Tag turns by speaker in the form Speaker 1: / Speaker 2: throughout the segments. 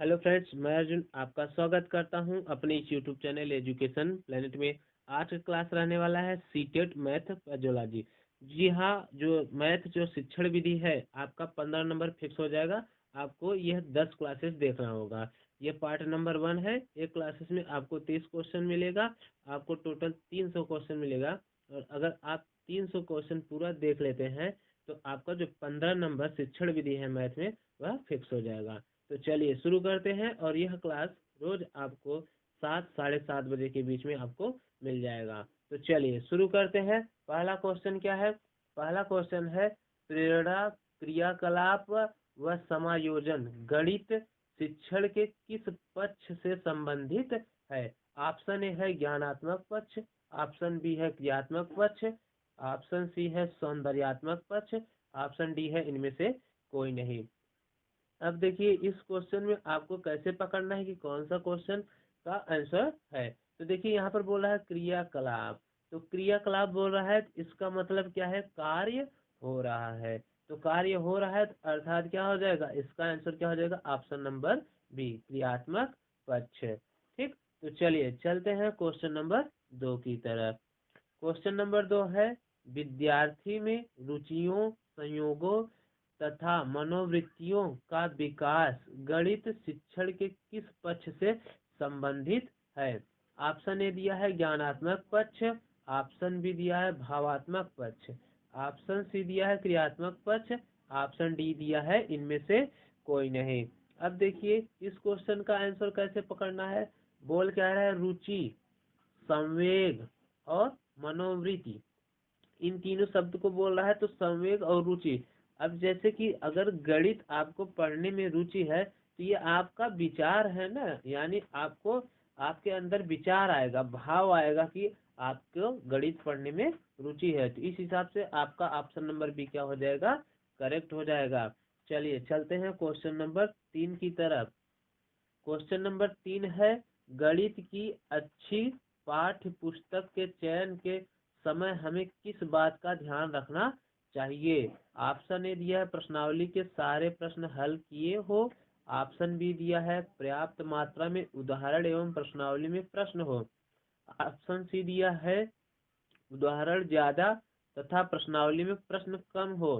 Speaker 1: Hello friends, मैं अर्जुन आपका स्वागत करता हूं अपने इस यूट्यूब चैनल एजुकेशन प्लेनेट में। आज का क्लास रहने वाला है सीटेट मैथ पैथोलॉजी। जी हाँ, जो मैथ जो शिक्षण विधि है आपका 15 नंबर फिक्स हो जाएगा। आपको यह 10 क्लासेस देखना होगा। ये पार्ट नंबर 1 है। एक क्लासेस में आपको 30 क्वेश्चन मिलेगा। आपको टोटल 300 क्वेश्चन मिलेगा। और अगर आप 300 क्वेश्चन पूरा देख लेते हैं तो आपका जो 15 नंबर शिक्षण विधि है मैथ में वह फिक्स हो जाएगा। तो चलिए शुरू करते हैं। और यह क्लास रोज आपको 7 साढ़े 7 बजे के बीच में आपको मिल जाएगा। तो चलिए शुरू करते हैं। पहला क्वेश्चन क्या है? पहला क्वेश्चन है प्रेरणा, क्रियाकलाप व समायोजन गणित शिक्षण के किस पक्ष से संबंधित है? ऑप्शन ए है ज्ञानात्मक पक्ष, ऑप्शन बी है क्रियात्मक पक्ष, ऑप्शन सी है सौंदर्यात्मक पक्ष, ऑप्शन डी है इनमें से कोई नहीं। अब देखिए इस क्वेश्चन में आपको कैसे पकड़ना है कि कौन सा क्वेश्चन का आंसर है। तो देखिए यहाँ पर बोल रहा है क्रियाकलाप। तो क्रियाकलाप बोल रहा है तो इसका मतलब क्या है? कार्य हो रहा है। तो कार्य हो रहा है तो अर्थात क्या हो जाएगा? इसका आंसर क्या हो जाएगा? ऑप्शन नंबर बी, क्रियात्मक पक्ष। ठीक, तो चलिए चलते हैं क्वेश्चन नंबर 2 की तरफ। क्वेश्चन नंबर 2 है विद्यार्थी में रुचियों, संयोगों तथा मनोवृत्तियों का विकास गणित शिक्षण के किस पक्ष से संबंधित है? ऑप्शन ए दिया है ज्ञानात्मक पक्ष, ऑप्शन बी दिया है भावात्मक पक्ष, ऑप्शन सी दिया है क्रियात्मक पक्ष, ऑप्शन डी दिया है इनमें से कोई नहीं। अब देखिए इस क्वेश्चन का आंसर कैसे पकड़ना है। बोल क्या रहा है? रुचि, संवेग और मनोवृत्ति, इन तीनों शब्द को बोल रहा है। तो संवेग और रुचि, अब जैसे कि अगर गणित आपको पढ़ने में रुचि है तो ये आपका विचार है ना, यानी आपको आपके अंदर विचार आएगा, भाव आएगा कि आपको गणित पढ़ने में रुचि है। तो इस हिसाब से आपका ऑप्शन नंबर बी क्या हो जाएगा? करेक्ट हो जाएगा। चलिए चलते हैं क्वेश्चन नंबर 3 की तरफ। क्वेश्चन नंबर 3 है गणित की अच्छी पाठ्य पुस्तक के चयन के समय हमें किस बात का ध्यान रखना चाहिए? ऑप्शन ए दिया है प्रश्नावली के सारे प्रश्न हल किए हो, ऑप्शन बी दिया है पर्याप्त मात्रा में उदाहरण एवं प्रश्नावली में प्रश्न हो, ऑप्शन सी दिया है उदाहरण ज्यादा तथा प्रश्नावली में प्रश्न कम हो,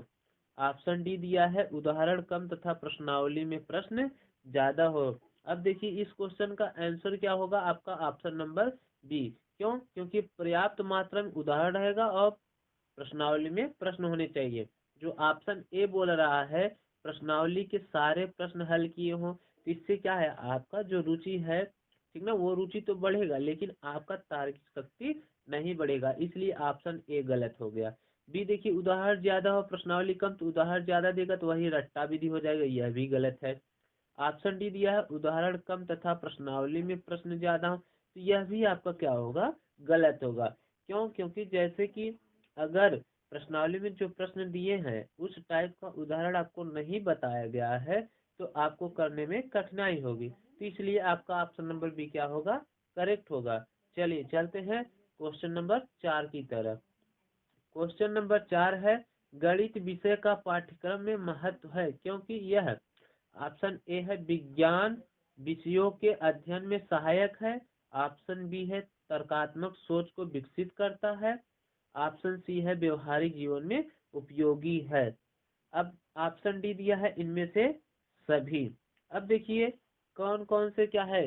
Speaker 1: ऑप्शन डी दिया है उदाहरण कम तथा प्रश्नावली में प्रश्न ज्यादा हो। अब देखिए इस क्वेश्चन का आंसर क्या होगा? आपका ऑप्शन नंबर बी। क्यों? क्योंकि पर्याप्त मात्रा में उदाहरण रहेगा और प्रश्नावली में प्रश्न होने चाहिए। जो ऑप्शन ए बोल रहा है प्रश्नावली के सारे प्रश्न हल किए हों, तो इससे क्या है? आपका जो रुचि है, ठीक ना, वो रुचि तो बढ़ेगा लेकिन आपका तार्किक शक्ति नहीं बढ़ेगा, इसलिए ऑप्शन ए गलत हो गया। बी देखिए उदाहरण ज्यादा हो प्रश्नावली कम, तो उदाहरण ज्यादा देगा तो वही रट्टा विधि हो जाएगा, यह भी गलत है। ऑप्शन डी दिया है उदाहरण कम तथा प्रश्नावली में प्रश्न ज्यादा हो, तो यह भी आपका क्या होगा? गलत होगा। क्यों? क्योंकि जैसे कि अगर प्रश्नावली में जो प्रश्न दिए हैं उस टाइप का उदाहरण आपको नहीं बताया गया है तो आपको करने में कठिनाई होगी, तो इसलिए आपका ऑप्शन नंबर बी क्या होगा? करेक्ट होगा। चलिए चलते हैं क्वेश्चन नंबर 4 की तरफ। क्वेश्चन नंबर 4 है गणित विषय का पाठ्यक्रम में महत्व है क्योंकि यह, ऑप्शन ए है विज्ञान विषयों के अध्ययन में सहायक है, ऑप्शन बी है तर्कात्मक सोच को विकसित करता है, ऑप्शन सी है व्यवहारिक जीवन में उपयोगी है। अब ऑप्शन डी दिया है इनमें से सभी। अब देखिए कौन कौन से क्या है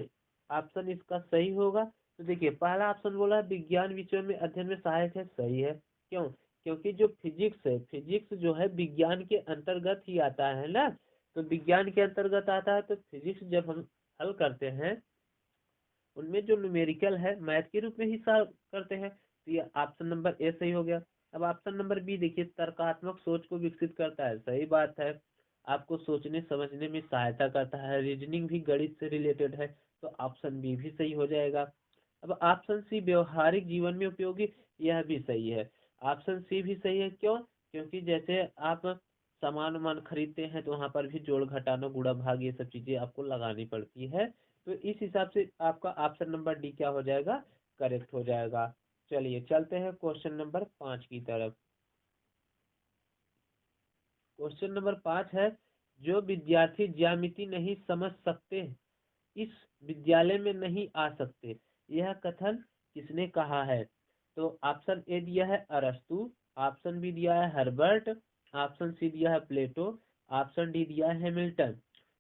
Speaker 1: ऑप्शन इसका सही होगा। तो देखिए पहला ऑप्शन बोला है विज्ञान विषयों में अध्ययन में सहायक है, सही है। क्यों? क्योंकि जो फिजिक्स है, फिजिक्स जो है विज्ञान के अंतर्गत ही आता है ना, तो विज्ञान के अंतर्गत आता है। तो फिजिक्स जब हम हल करते हैं उनमें जो न्यूमेरिकल है मैथ के रूप में ही सॉल्व करते हैं, तो ये ऑप्शन नंबर ए सही हो गया। अब ऑप्शन नंबर बी देखिए तर्कात्मक सोच को विकसित करता है, सही बात है। आपको सोचने समझने में सहायता करता है, रीजनिंग भी गणित से रिलेटेड है, तो ऑप्शन बी भी सही हो जाएगा। अब ऑप्शन सी व्यवहारिक जीवन में उपयोगी, यह भी सही है। ऑप्शन सी भी सही है। क्यों? क्योंकि जैसे आप सामान वामान खरीदते हैं तो वहां पर भी जोड़ घटाना गुणा भाग ये सब चीजें आपको लगानी पड़ती है, तो इस हिसाब से आपका ऑप्शन नंबर डी क्या हो जाएगा? करेक्ट हो जाएगा। चलिए चलते हैं क्वेश्चन नंबर 5 की तरफ। क्वेश्चन नंबर 5 है जो विद्यार्थी ज्यामिति नहीं समझ सकते इस विद्यालय में नहीं आ सकते। यह कथन किसने कहा है? तो ऑप्शन ए दिया है अरस्तु, ऑप्शन बी दिया है हर्बर्ट, ऑप्शन सी दिया है प्लेटो, ऑप्शन डी दिया है हैमिल्टन।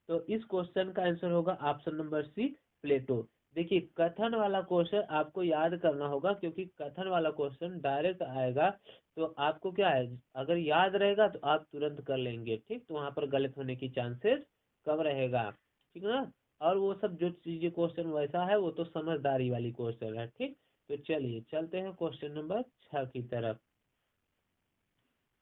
Speaker 1: तो इस क्वेश्चन का आंसर होगा ऑप्शन नंबर सी प्लेटो। देखिए कथन वाला क्वेश्चन आपको याद करना होगा, क्योंकि कथन वाला क्वेश्चन डायरेक्ट आएगा तो आपको क्या है, अगर याद रहेगा तो आप तुरंत कर लेंगे, ठीक। तो वहां पर गलत होने की चांसेस कम रहेगा, ठीक है ना। और वो सब जो चीजें क्वेश्चन वैसा है वो तो समझदारी वाली क्वेश्चन है, ठीक। तो चलिए चलते हैं क्वेश्चन नंबर 6 की तरफ।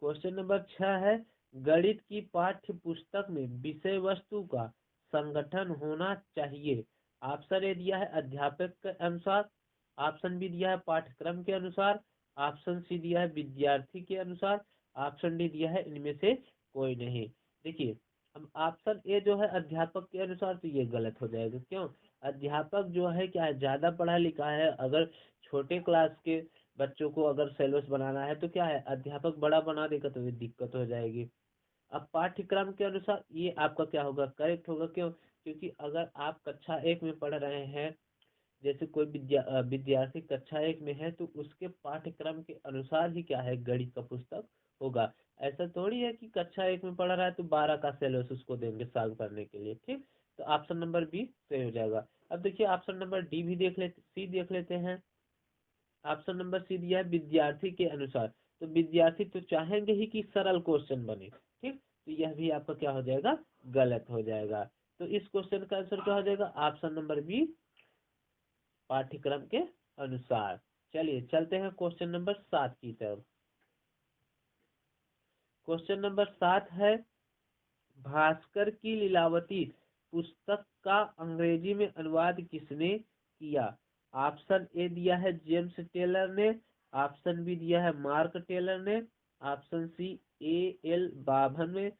Speaker 1: क्वेश्चन नंबर 6 है, गणित की पाठ्य पुस्तक में विषय वस्तु का संगठन होना चाहिए। ऑप्शन ए दिया है अध्यापक के अनुसार, ऑप्शन बी दिया है पाठ्यक्रम के अनुसार, ऑप्शन सी दिया है विद्यार्थी के अनुसार, ऑप्शन डी दिया है इनमें से कोई नहीं। देखिए अब ऑप्शन ए जो है अध्यापक के अनुसार, तो ये गलत हो जाएगा। क्यों? अध्यापक जो है क्या है, ज्यादा पढ़ा लिखा है। अगर छोटे क्लास के बच्चों को अगर सिलेबस बनाना है तो क्या है, अध्यापक बड़ा बना देगा तो ये दिक्कत हो जाएगी। अब पाठ्यक्रम के अनुसार ये आपका क्या होगा, करेक्ट होगा। क्यों? क्योंकि अगर आप कक्षा 1 में पढ़ रहे हैं, जैसे कोई विद्यार्थी कक्षा 1 में है, तो उसके पाठ्यक्रम के अनुसार ही क्या है गणित का पुस्तक होगा। ऐसा थोड़ी है कि कक्षा 1 में पढ़ रहा है तो 12 का सिलेबस उसको देंगे सॉल्व करने के लिए, ठीक। तो ऑप्शन नंबर बी सही हो जाएगा। अब देखिए ऑप्शन नंबर डी भी देख लेते, सी देख लेते हैं। ऑप्शन नंबर सी दिया है विद्यार्थी के अनुसार। तो विद्यार्थी तो चाहेंगे ही कि सरल क्वेश्चन बने, ठीक। तो यह भी आपका क्या हो जाएगा, गलत हो जाएगा। तो इस क्वेश्चन का आंसर क्या हो जाएगा, ऑप्शन नंबर बी पाठ्यक्रम के अनुसार। चलिए चलते हैं क्वेश्चन नंबर 7 की तरफ। क्वेश्चन नंबर 7 है, भास्कर की लीलावती पुस्तक का अंग्रेजी में अनुवाद किसने किया? ऑप्शन ए दिया है जेम्स टेलर ने, ऑप्शन बी दिया है मार्क टेलर ने, ऑप्शन सी एल बाभन ने,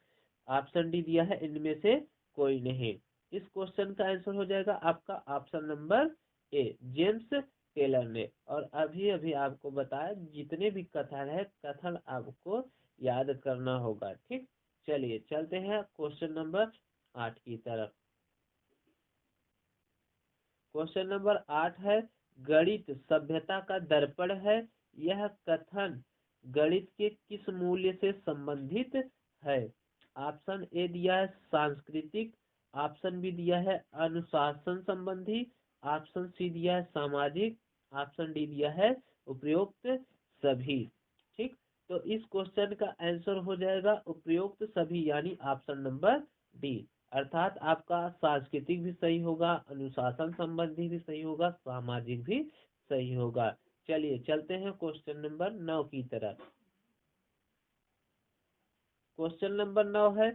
Speaker 1: ऑप्शन डी दिया है इनमें से कोई नहीं। इस क्वेश्चन का आंसर हो जाएगा आपका option number A James Taylor ने। और अभी अभी आपको बताया जितने भी कथन है, कथन आपको याद करना होगा, ठीक। चलिए चलते हैं क्वेश्चन नंबर 8 की तरफ। क्वेश्चन नंबर 8 है, गणित सभ्यता का दर्पण है। यह कथन गणित के किस मूल्य से संबंधित है? ऑप्शन ए दिया है सांस्कृतिक, ऑप्शन बी दिया है अनुशासन संबंधी, ऑप्शन सी दिया है सामाजिक, ऑप्शन डी दिया है उपयुक्त सभी, ठीक। तो इस क्वेश्चन का आंसर हो जाएगा उपयुक्त सभी, यानी ऑप्शन नंबर डी। अर्थात आपका सांस्कृतिक भी सही होगा, अनुशासन संबंधी भी सही होगा, सामाजिक भी सही होगा। चलिए चलते हैं क्वेश्चन नंबर 9 की तरफ। क्वेश्चन नंबर 9 है,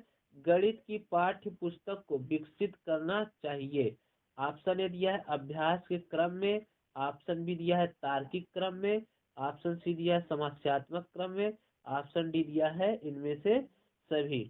Speaker 1: गणित की पाठ्य पुस्तक को विकसित करना चाहिए। ऑप्शन ए दिया है अभ्यास के क्रम में, ऑप्शन बी दिया है तार्किक क्रम में, ऑप्शन सी दिया है समस्यात्मक क्रम में, ऑप्शन डी दिया है इनमें से सभी।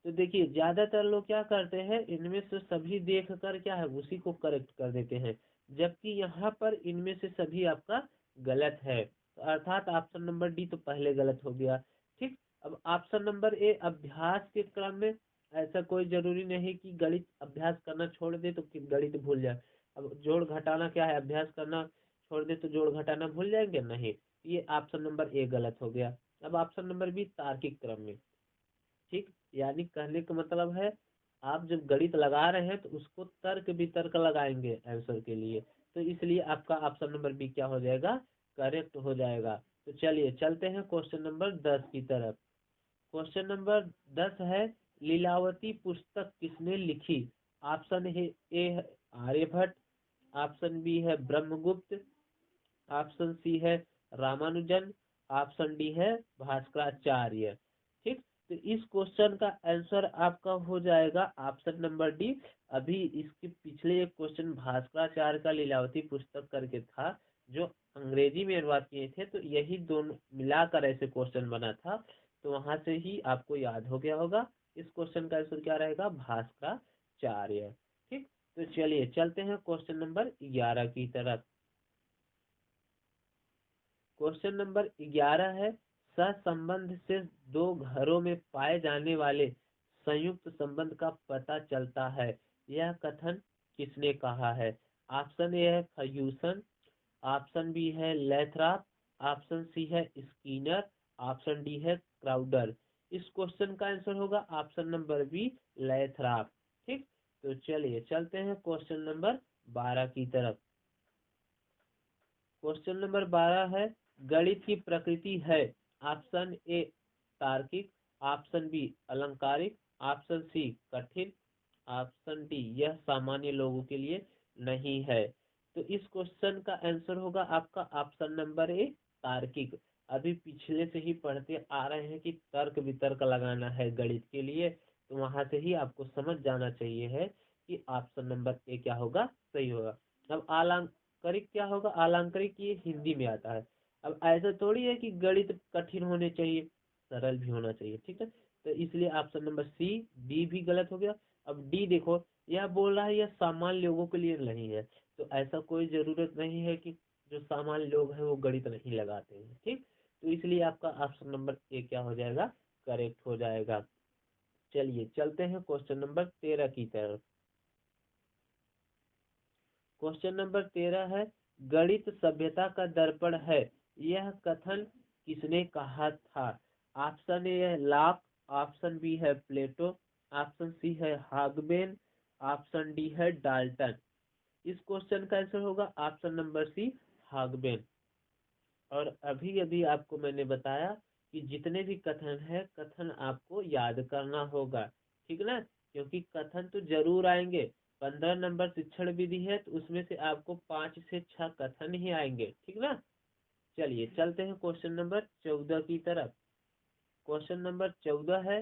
Speaker 1: तो देखिए ज्यादातर लोग क्या करते हैं, इनमें से सभी देख कर क्या है उसी को करेक्ट कर देते हैं, जबकि यहाँ पर इनमें से सभी आपका गलत है। तो अर्थात ऑप्शन नंबर डी तो पहले गलत हो गया, ठीक। अब ऑप्शन नंबर ए अभ्यास के क्रम में, ऐसा कोई जरूरी नहीं कि गणित अभ्यास करना छोड़ दे तो गणित भूल जाए। अब जोड़ घटाना क्या है, अभ्यास करना छोड़ दे तो जोड़ घटाना भूल जाएंगे, नहीं। ये ऑप्शन नंबर ए गलत हो गया। अब ऑप्शन नंबर बी तार्किक क्रम में, ठीक। यानी कहने का मतलब है आप जब गणित लगा रहे हैं तो उसको तर्क वितर्क लगाएंगे आंसर के लिए, तो इसलिए आपका ऑप्शन नंबर बी क्या हो जाएगा, करेक्ट हो जाएगा। तो चलिए चलते हैं क्वेश्चन नंबर 10 की तरफ। क्वेश्चन नंबर 10 है, लीलावती पुस्तक किसने लिखी? ऑप्शन है ए है आर्यभट्ट, ऑप्शन बी है ब्रह्मगुप्त, ऑप्शन सी है रामानुजन, ऑप्शन डी है भास्कराचार्य, ठीक। तो इस क्वेश्चन का आंसर आपका हो जाएगा ऑप्शन नंबर डी। अभी इसके पिछले एक क्वेश्चन भास्कराचार्य का लीलावती पुस्तक करके था, जो अंग्रेजी में अनुवाद किए थे, तो यही दोनों मिलाकर ऐसे क्वेश्चन बना था, तो वहां से ही आपको याद हो गया होगा। इस क्वेश्चन का आंसर क्या रहेगा, भास्कराचार्य, ठीक। तो चलिए चलते हैं क्वेश्चन नंबर 11 की तरफ। क्वेश्चन नंबर 11 है, सहसंबंध से दो घरों में पाए जाने वाले संयुक्त संबंध का पता चलता है। यह कथन किसने कहा है? ऑप्शन ए है फर्ग्यूसन, ऑप्शन बी है लेथराप, ऑप्शन सी है स्कीनर, ऑप्शन डी है क्राउडर। इस क्वेश्चन का आंसर होगा ऑप्शन नंबर बी लेथराप। ठीक, तो चलिए चलते हैं क्वेश्चन नंबर 12 की तरफ। क्वेश्चन नंबर 12 है, गणित की प्रकृति है ऑप्शन ए तार्किक, ऑप्शन बी अलंकारिक, ऑप्शन सी कठिन, ऑप्शन डी यह सामान्य लोगों के लिए नहीं है। तो इस क्वेश्चन का आंसर होगा आपका ऑप्शन नंबर ए तार्किक। अभी पिछले से ही पढ़ते आ रहे हैं कि तर्क वितर्क लगाना है गणित के लिए, तो वहां से ही आपको समझ जाना चाहिए है कि ऑप्शन नंबर ए क्या होगा, सही होगा। अब अलंकारिक क्या होगा? अलंकारिक ये हिंदी में आता है। अब ऐसा थोड़ी है कि गणित कठिन होने चाहिए, सरल भी होना चाहिए। ठीक है, तो इसलिए ऑप्शन नंबर सी डी भी गलत हो गया। अब डी देखो, यह बोल रहा है यह सामान्य लोगों के लिए नहीं है, तो ऐसा कोई जरूरत नहीं है कि जो सामान्य लोग हैं वो गणित नहीं लगाते हैं। ठीक, तो इसलिए आपका ऑप्शन नंबर ए क्या हो जाएगा, करेक्ट हो जाएगा। चलिए चलते हैं क्वेश्चन नंबर 13 की तरफ। क्वेश्चन नंबर 13 है, गणित सभ्यता का दर्पण है, यह कथन किसने कहा था? ऑप्शन ए है लॉक, ऑप्शन बी है प्लेटो, ऑप्शन सी है हागबेन, ऑप्शन डी है डाल्टन। इस क्वेश्चन का आंसर होगा ऑप्शन नंबर सी हागबेन। और अभी अभी आपको मैंने बताया कि जितने भी कथन है कथन आपको याद करना होगा, ठीक ना, क्योंकि कथन तो जरूर आएंगे। 15 नंबर शिक्षण विधि है तो उसमें से आपको 5 से 6 कथन ही आएंगे, ठीक ना। चलिए चलते हैं क्वेश्चन नंबर 14 की तरफ। क्वेश्चन नंबर 14 है,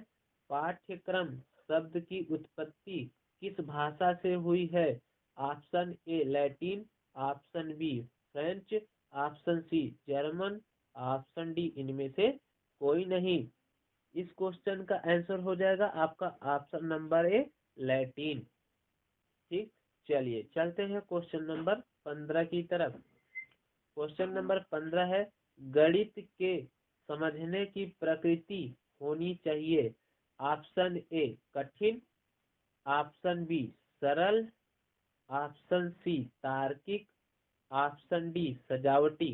Speaker 1: पाठ्यक्रम शब्द की उत्पत्ति किस भाषा से हुई है? Option A Latin, option B French, option C German, option D इनमें से कोई नहीं। इस क्वेश्चन का आंसर हो जाएगा आपका ऑप्शन नंबर ए लैटिन। ठीक, चलिए चलते हैं क्वेश्चन नंबर 15 की तरफ। क्वेश्चन नंबर 15 है, गणित के समझने की प्रकृति होनी चाहिए। ऑप्शन ए कठिन, ऑप्शन बी सरल, ऑप्शन सी तार्किक, ऑप्शन डी सजावटी।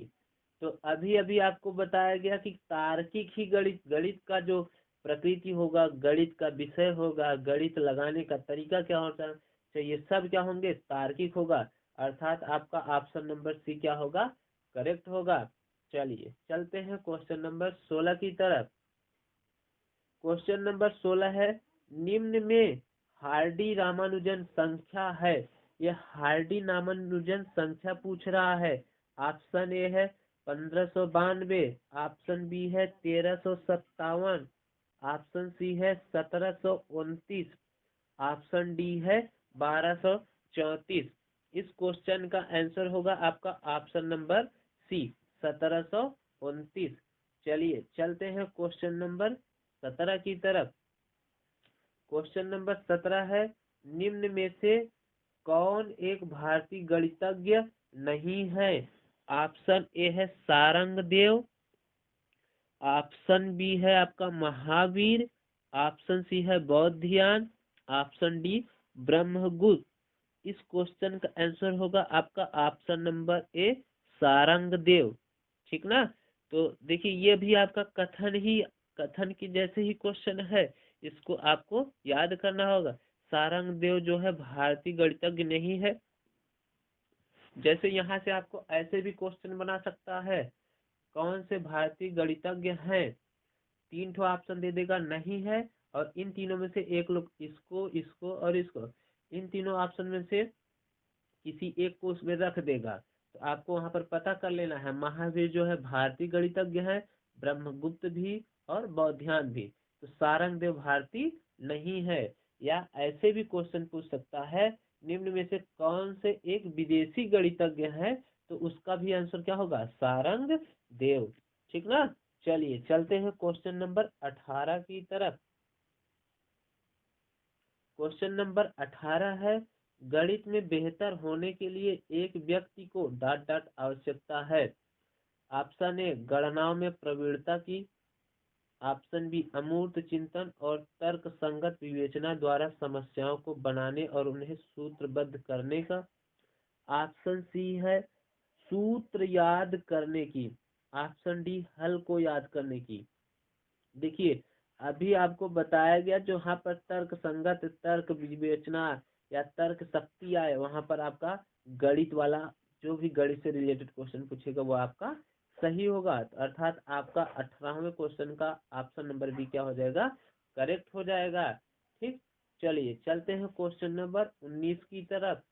Speaker 1: तो अभी अभी आपको बताया गया कि तार्किक ही गणित, गणित का जो प्रकृति होगा, गणित का विषय होगा, गणित लगाने का तरीका क्या होता चाहिए, सब क्या होंगे, तार्किक होगा। अर्थात आपका ऑप्शन नंबर सी क्या होगा, करेक्ट होगा। चलिए चलते हैं क्वेश्चन नंबर 16 की तरफ। क्वेश्चन नंबर 16 है, निम्न में हार्डी रामानुजन संख्या है, यह हार्डी रामानुजन संख्या पूछ रहा है। ऑप्शन ए है 1592, ऑप्शन बी है 1357, ऑप्शन सी है 1729, ऑप्शन डी है 1234। इस क्वेश्चन का आंसर होगा आपका ऑप्शन नंबर सी 1729। चलिए चलते हैं क्वेश्चन नंबर 17 की तरफ। क्वेश्चन नंबर 17 है, निम्न में से कौन एक भारतीय गणितज्ञ नहीं है? ऑप्शन ए है सारंगदेव, ऑप्शन बी है आपका महावीर, ऑप्शन सी है बौद्धियान, ऑप्शन डी ब्रह्मगुप्त। इस क्वेश्चन का आंसर होगा आपका ऑप्शन नंबर ए सारंगदेव, ठीक ना। तो देखिए ये भी आपका कथन की जैसे ही क्वेश्चन है, इसको आपको याद करना होगा। सारंगदेव जो है भारतीय गणितज्ञ नहीं है। जैसे यहाँ से आपको ऐसे भी क्वेश्चन बना सकता है, कौन से भारतीय गणितज्ञ हैं, 3 ठो ऑप्शन दे देगा, नहीं है और इन तीनों में से एक लोग, इसको इसको और इसको, इन तीनों ऑप्शन में से किसी एक को उसमें रख देगा। तो आपको वहां पर पता कर लेना है, महावीर जो है भारतीय गणितज्ञ है, ब्रह्मगुप्त भी और बौद्धियान भी। तो सारंगदेव भारतीय नहीं है। या ऐसे भी क्वेश्चन पूछ सकता है, निम्न में से कौन से एक विदेशी गणितज्ञ है, तो उसका भी आंसर क्या होगा, सारंगदेव, ठीक ना। चलिए चलते हैं क्वेश्चन नंबर 18 की तरफ। क्वेश्चन नंबर 18 है, गणित में बेहतर होने के लिए एक व्यक्ति को डॉट डॉट आवश्यकता है। ऑप्शन ए गणनाओं में प्रवीणता की, ऑप्शन बी अमूर्त चिंतन और तर्क संगत विवेचना द्वारा समस्याओं को बनाने और उन्हें सूत्रबद्ध करने का। ऑप्शन सी है सूत्र याद करने की। ऑप्शन डी हल को याद करने की। देखिए, अभी आपको बताया गया जो यहाँ पर तर्क संगत, तर्क विवेचना या तर्क शक्ति आए, वहां पर आपका गणित वाला जो भी गणित से रिलेटेड क्वेश्चन पूछेगा वो आपका सही होगा। अर्थात आपका 18वें क्वेश्चन का ऑप्शन नंबर बी क्या हो जाएगा, करेक्ट हो जाएगा। ठीक, चलिए चलते हैं क्वेश्चन नंबर 19 की तरफ।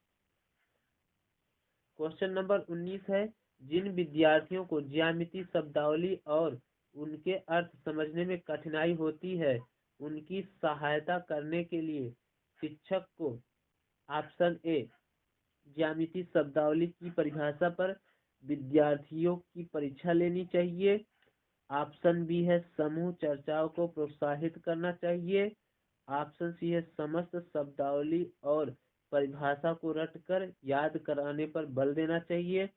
Speaker 1: क्वेश्चन नंबर 19 है, जिन विद्यार्थियों को ज्यामिति शब्दावली और उनके अर्थ समझने में कठिनाई होती है उनकी सहायता करने के लिए शिक्षक को ऑप्शन ए ज्यामिति शब्दावली की परिभाषा पर विद्यार्थियों की परीक्षा लेनी चाहिए। ऑप्शन बी है समूह चर्चाओं को प्रोत्साहित करना चाहिए। ऑप्शन सी है समस्त शब्दावली और परिभाषा को रटकर याद कराने पर बल देना चाहिए।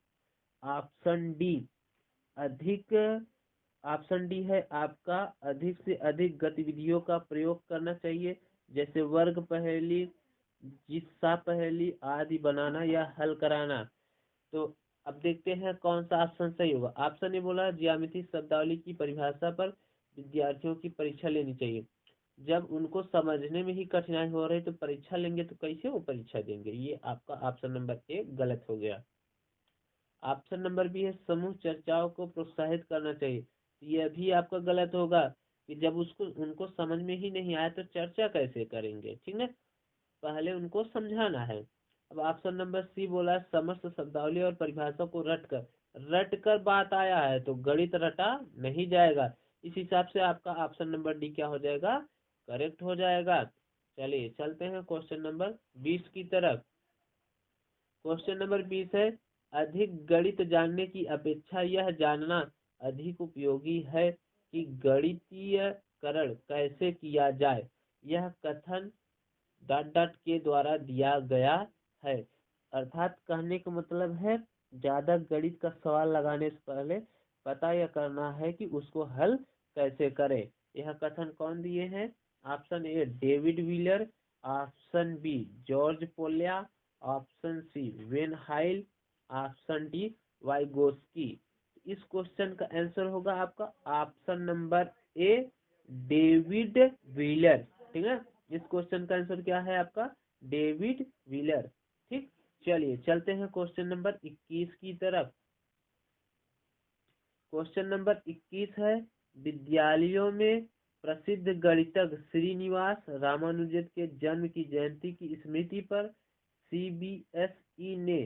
Speaker 1: ऑप्शन डी अधिक ऑप्शन डी है आपका अधिक से अधिक गतिविधियों का प्रयोग करना चाहिए, जैसे वर्ग पहेली, जिस्सा पहेली आदि बनाना या हल कराना। तो अब देखते हैं कौन सा ऑप्शन सही होगा। ऑप्शन ए बोला ज्यामिति शब्दावली की परिभाषा पर विद्यार्थियों की परीक्षा लेनी चाहिए। जब उनको समझने में ही कठिनाई हो रही तो परीक्षा लेंगे तो कैसे वो परीक्षा देंगे, ये आपका ऑप्शन नंबर ए गलत हो गया। ऑप्शन नंबर बी है समूह चर्चाओं को प्रोत्साहित करना चाहिए, यह भी आपका गलत होगा कि जब उसको उनको समझ में ही नहीं आया तो चर्चा कैसे करेंगे, ठीक है, पहले उनको समझाना है। अब ऑप्शन नंबर सी बोला समस्त शब्दावली और परिभाषा को रट कर बात आया है तो गणित रटा नहीं जाएगा। इस हिसाब से आपका ऑप्शन नंबर डी क्या हो जाएगा, करेक्ट हो जाएगा। चलिए चलते हैं क्वेश्चन नंबर 20 की तरफ। क्वेश्चन नंबर 20 है, अधिक गणित जानने की अपेक्षा यह जानना अधिक उपयोगी है कि गणितीयकरण कैसे किया जाए। यह कथन ... के द्वारा दिया गया है। अर्थात कहने का मतलब है ज्यादा गणित का सवाल लगाने से पहले पता यह करना है कि उसको हल कैसे करें। यह कथन कौन दिए हैं? Option A David Wheeler, option B George Polya, option C Van Hiele, option D Vygotsky. इस क्वेश्चन का आंसर होगा आपका option number A David Wheeler. ठीक है, इस क्वेश्चन का आंसर क्या है आपका, डेविड व्हीलर। ठीक, चलिए चलते हैं क्वेश्चन नंबर 21 की तरफ। क्वेश्चन नंबर 21 है, विद्यालयों में प्रसिद्ध गणितज्ञ श्रीनिवास रामानुजन के जन्म की जयंती की स्मृति पर सीबीएसई ने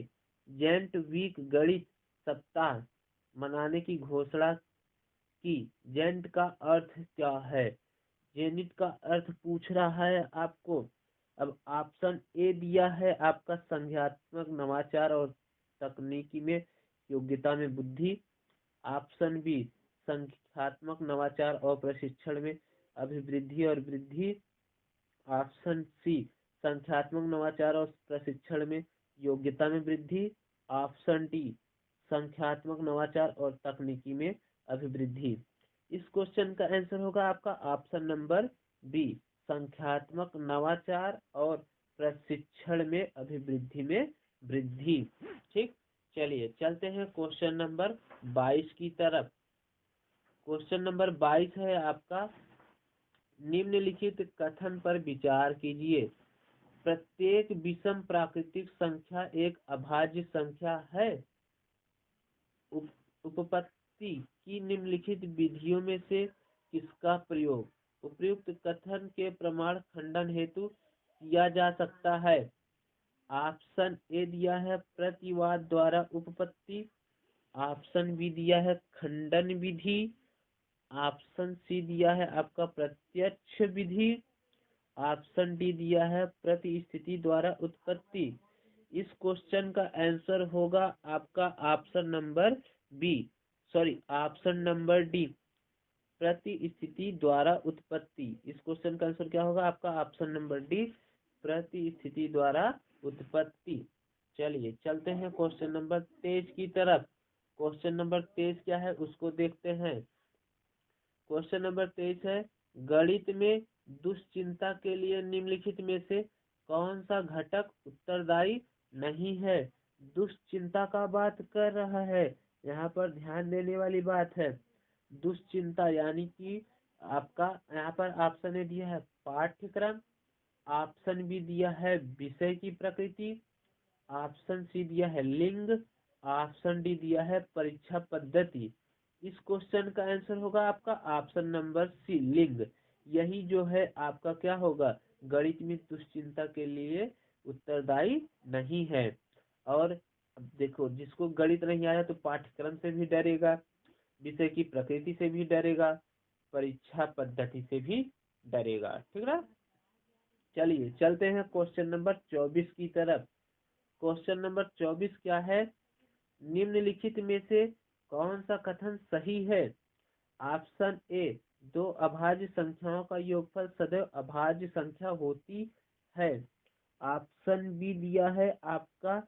Speaker 1: जेंट वीक गणित सप्ताह मनाने की घोषणा की। जेंट का अर्थ क्या है? जेनिट का अर्थ पूछ रहा है आपको। अब ऑप्शन ए दिया है आपका संज्ञानात्मक नवाचार और तकनीकी में योग्यता में बुद्धि। ऑप्शन बी संख्यात्मक नवाचार और प्रशिक्षण में अभिवृद्धि और वृद्धि। ऑप्शन सी संख्यात्मक नवाचार और प्रशिक्षण में योग्यता में वृद्धि। ऑप्शन डी संख्यात्मक नवाचार और तकनीकी में अभिवृद्धि। इस क्वेश्चन का आंसर होगा आपका ऑप्शन नंबर बी संख्यात्मक नवाचार और प्रशिक्षण में अभिवृद्धि में वृद्धि। ठीक, चलिए चलते हैं क्वेश्चन नंबर 22 की तरफ। क्वेश्चन नंबर 22 है आपका, निम्नलिखित कथन पर विचार कीजिए। प्रत्येक विषम प्राकृतिक संख्या एक अभाज्य संख्या है। उपपत्ति की निम्नलिखित विधियों में से किसका प्रयोग उपयुक्त कथन के प्रमाण खंडन हेतु किया जा सकता है? ऑप्शन ए दिया है प्रतिवाद द्वारा उपपत्ति। ऑप्शन बी दिया है खंडन विधि। ऑप्शन सी दिया है आपका प्रत्यक्ष विधि। ऑप्शन डी दिया है प्रतिस्थिति द्वारा उत्पत्ति। इस क्वेश्चन का आंसर होगा आपका option number B option number D प्रतिस्थिति द्वारा उत्पत्ति। इस क्वेश्चन का आंसर क्या होगा आपका ऑप्शन नंबर डी प्रतिस्थिति द्वारा उत्पत्ति। चलिए चलते हैं क्वेश्चन नंबर 23 की तरफ। क्वेश्चन नंबर 23 क्या है उसको देखते हैं। क्वेश्चन नंबर 23 है, गणित में दुश्चिंता के लिए निम्नलिखित में से कौन सा घटक उत्तरदायी नहीं है। दुश्चिंता का बात कर रहा है, यहाँ पर ध्यान देने वाली बात है। दुश्चिंता यानी कि आपका यहाँ पर ऑप्शन ने दिया है पाठ्यक्रम, ऑप्शन बी दिया है विषय की प्रकृति, ऑप्शन सी दिया है लिंग, ऑप्शन डी दिया है परीक्षा पद्धति। इस क्वेश्चन का आंसर होगा आपका ऑप्शन नंबर सी लिंग। यही जो है आपका क्या होगा, गणित में दुश्चिंता के लिए उत्तरदायी नहीं है। और अब देखो, जिसको गणित नहीं आया तो पाठ्यक्रम से भी डरेगा, विषय की प्रकृति से भी डरेगा, परीक्षा पद्धति से भी डरेगा। ठीक ना। चलिए चलते हैं क्वेश्चन नंबर 24 की तरफ। क्वेश्चन नंबर 24 क्या है, निम्नलिखित में से कौन सा कथन सही है। ऑप्शन ए, दो अभाज्य संख्याओं का योगफल सदैव अभाज्य संख्या होती है। ऑप्शन बी दिया है आपका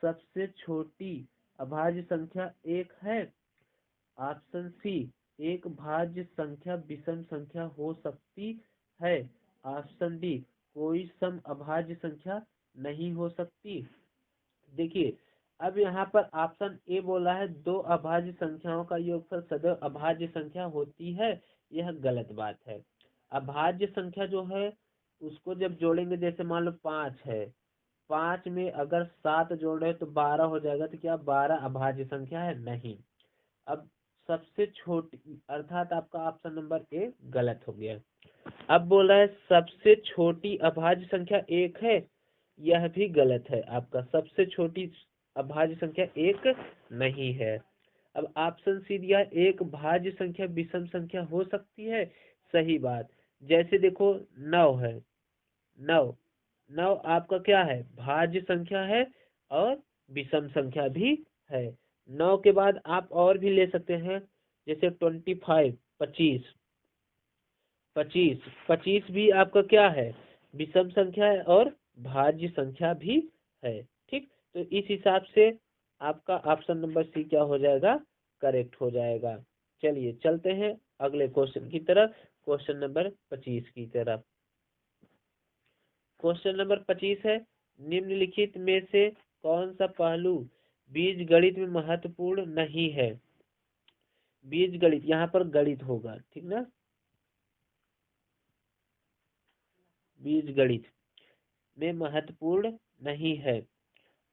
Speaker 1: सबसे छोटी अभाज्य संख्या एक है। ऑप्शन सी, एक भाज्य संख्या विषम संख्या हो सकती है। ऑप्शन डी, कोई सम अभाज्य संख्या नहीं हो सकती। देखिए, अब यहाँ पर ऑप्शन ए बोला है दो अभाज्य संख्याओं का योगफल सदैव अभाज्य संख्या होती है, यह गलत बात है। अभाज्य संख्या जो है उसको जब जोड़ेंगे, जैसे मान लो 5 है, 5 में अगर 7 जोड़े तो 12 हो जाएगा, तो क्या 12 अभाज्य संख्या है? नहीं। अब सबसे छोटी, अर्थात आपका ऑप्शन नंबर ए गलत हो गया। अब बोला है सबसे छोटी अभाज्य संख्या एक है, यह भी गलत है। आपका सबसे छोटी अभाज्य संख्या एक नहीं है। अब ऑप्शन सी दिया, एक भाज्य संख्या विषम संख्या हो सकती है, सही बात। जैसे देखो 9 है, 9 आपका क्या है, भाज्य संख्या है और विषम संख्या भी है। 9 के बाद आप और भी ले सकते हैं, जैसे 25 25 25 भी आपका क्या है, विषम संख्या है और भाज्य संख्या भी है। ठीक, तो इस हिसाब से आपका ऑप्शन नंबर सी क्या हो जाएगा, करेक्ट हो जाएगा। चलिए चलते हैं अगले क्वेश्चन की तरफ, क्वेश्चन नंबर 25 की तरफ। क्वेश्चन नंबर 25 है, निम्नलिखित में से कौन सा पहलू बीज गणित में महत्वपूर्ण नहीं है। बीज गणित, यहाँ पर गणित होगा, ठीक ना, बीज गणित में महत्वपूर्ण नहीं है।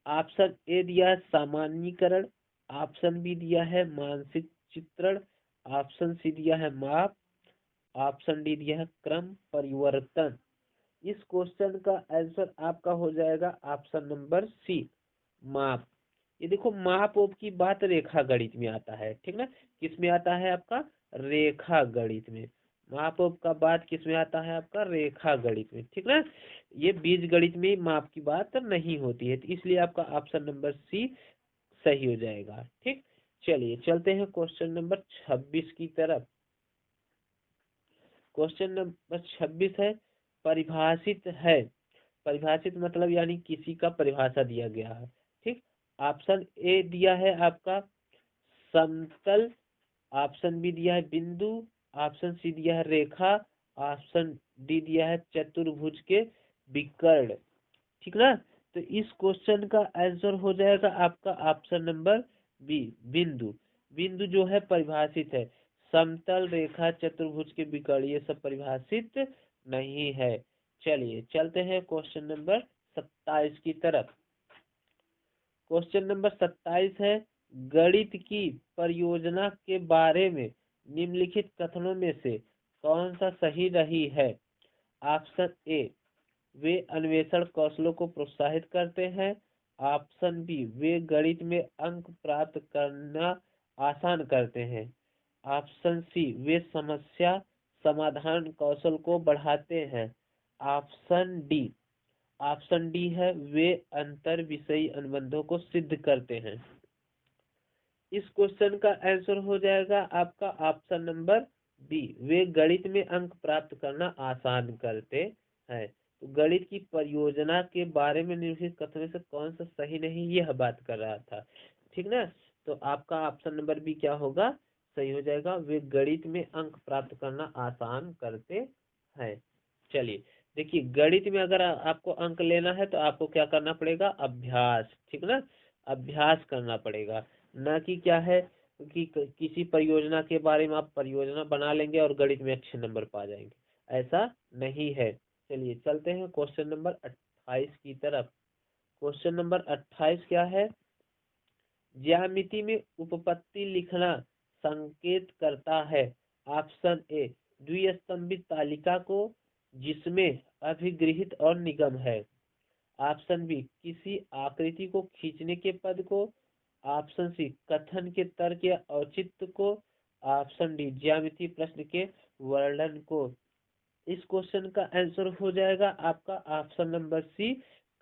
Speaker 1: ऑप्शन ए दिया है सामान्यीकरण, ऑप्शन बी दिया है मानसिक चित्रण, ऑप्शन सी दिया है माप, ऑप्शन डी दिया है क्रम परिवर्तन। इस क्वेश्चन का आंसर आपका हो जाएगा ऑप्शन नंबर सी माप। ये देखो, माप ओप की बात रेखा गणित में आता है, ठीक ना, किस में आता है आपका, रेखा गणित में। माप ओप का बात किस में आता है आपका, रेखा गणित में, ठीक ना। ये बीज गणित में माप की बात नहीं होती है, तो इसलिए आपका ऑप्शन नंबर सी सही हो जाएगा। ठीक, चलिए चलते हैं क्वेश्चन नंबर 26 की तरफ। क्वेश्चन नंबर 26 है, परिभाषित है। परिभाषित मतलब यानी किसी का परिभाषा दिया गया है। ठीक, ऑप्शन ए दिया है आपका समतल, ऑप्शन बी दिया है बिंदु, ऑप्शन सी दिया है रेखा, ऑप्शन डी दिया है चतुर्भुज के विकर्ण। ठीक ना, तो इस क्वेश्चन का आंसर हो जाएगा आपका ऑप्शन नंबर बी बिंदु। बिंदु जो है परिभाषित है, समतल रेखा चतुर्भुज के विकर्ण ये सब परिभाषित नहीं है। चलिए चलते हैं क्वेश्चन नंबर 27 की तरफ। क्वेश्चन नंबर 27 है, गणित की परियोजना के बारे में निम्नलिखित कथनों में से कौन सा सही नहीं है। ऑप्शन ए, वे अन्वेषण कौशलों को प्रोत्साहित करते हैं। ऑप्शन बी, वे गणित में अंक प्राप्त करना आसान करते हैं। ऑप्शन सी, वे समस्या समाधान कौशल को बढ़ाते हैं। ऑप्शन डी है, वे अंतर विषयी अनुबंधों को सिद्ध करते हैं। इस क्वेश्चन का आंसर हो जाएगा आपका ऑप्शन नंबर बी, वे गणित में अंक प्राप्त करना आसान करते हैं। तो गणित की परियोजना के बारे में निम्नलिखित कथनों में से कौन सा सही नहीं, यह बात कर रहा था, ठीक ना। तो आपका ऑप्शन नंबर बी क्या होगा, सही हो जाएगा। वे गणित में अंक प्राप्त करना आसान करते हैं। चलिए देखिए, गणित में अगर आपको अंक लेना है तो आपको क्या करना पड़ेगा, अभ्यास, ठीक ना, अभ्यास करना पड़ेगा। न कि क्या है कि किसी परियोजना के बारे में आप परियोजना बना लेंगे और गणित में अच्छे नंबर पा जाएंगे, ऐसा नहीं है। चलिए चलते हैं क्वेश्चन नंबर 28 की तरफ। क्वेश्चन नंबर 28 क्या है, ज्यामिति में उपपत्ति लिखना संकेत करता है। ऑप्शन ए, द्विस्तंभित तालिका को जिसमें अभिगृहित और निगम है। ऑप्शन बी, किसी आकृति को खींचने के पद को। ऑप्शन सी, कथन के तर्क या औचित्य को। ऑप्शन डी, ज्यामिति प्रश्न के वर्णन को। इस क्वेश्चन का आंसर हो जाएगा आपका ऑप्शन नंबर सी,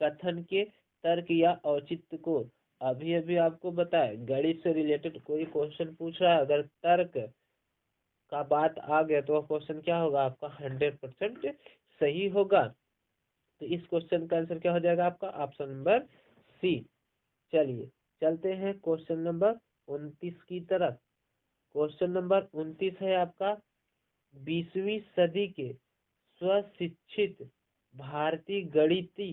Speaker 1: कथन के तर्क या औचित्य को। अभी अभी आपको बताए, गणित से रिलेटेड कोई क्वेश्चन पूछ रहा है, अगर तर्क का बात आ गया तो वह क्वेश्चन क्या होगा आपका 100% सही होगा। तो इस क्वेश्चन का आंसर क्या हो जाएगा आपका ऑप्शन नंबर सी। चलिए चलते हैं क्वेश्चन नंबर 29 की तरफ। क्वेश्चन नंबर 29 है आपका, 20वीं सदी के स्वशिक्षित भारतीय गणिती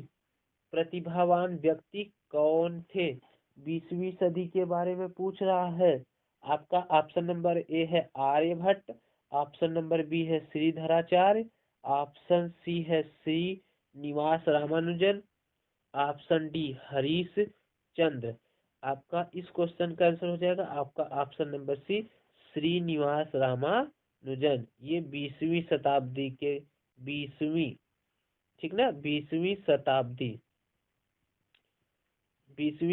Speaker 1: प्रतिभावान व्यक्ति कौन थे। 20वीं सदी के बारे में पूछ रहा है। आपका ऑप्शन नंबर ए है आर्यभट्ट, ऑप्शन नंबर बी है श्रीधराचार्य, ऑप्शन सी है श्रीनिवास रामानुजन, ऑप्शन डी हरीश चंद्र। आपका इस क्वेश्चन का आंसर हो जाएगा आपका option number C, Srinivasa Ramanujan. ये 20वीं शताब्दी के 20वीं, ठीक ना, 20वीं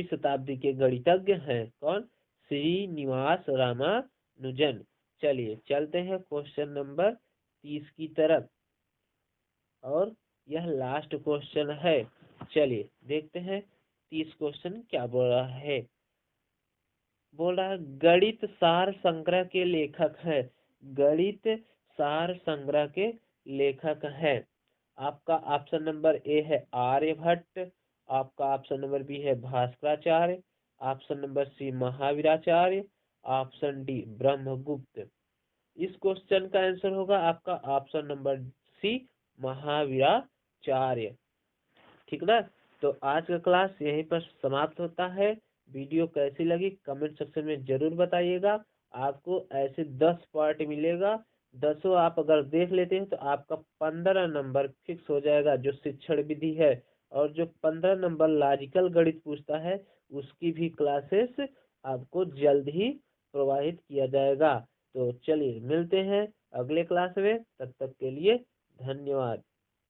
Speaker 1: शताब्दी के गणितज्ञ हैं कौन, श्रीनिवास रामानुजन। चलिए चलते हैं क्वेश्चन नंबर 30 की तरफ, और यह लास्ट क्वेश्चन है। चलिए देखते हैं 30 क्वेश्चन क्या बोल रहा है। बोल रहा है, गणित सार संग्रह के लेखक है। गणित सार संग्रह के लेखक है। आपका ऑप्शन नंबर ए है आर्यभट्ट, आपका ऑप्शन नंबर बी है Bhaskaracharya, option number C Mahaviracharya, option D Brahmagupta. इस क्वेश्चन का आंसर होगा आपका ऑप्शन नंबर सी, महावीराचार्य, ठीक ना। तो आज का क्लास यहीं पर समाप्त होता है। वीडियो कैसी लगी कमेंट सेक्शन में जरूर बताइएगा। आपको ऐसे 10 पार्ट मिलेगा, 10 आप अगर देख लेते हैं तो आपका 15 नंबर फिक्स हो जाएगा, जो शिक्षण विधि है। और जो 15 नंबर लॉजिकल गणित पूछता है उसकी भी क्लासेस आपको जल्द ही प्रोवाइड किया जाएगा। तो चलिए मिलते हैं अगले क्लास में, तब तक के लिए धन्यवाद।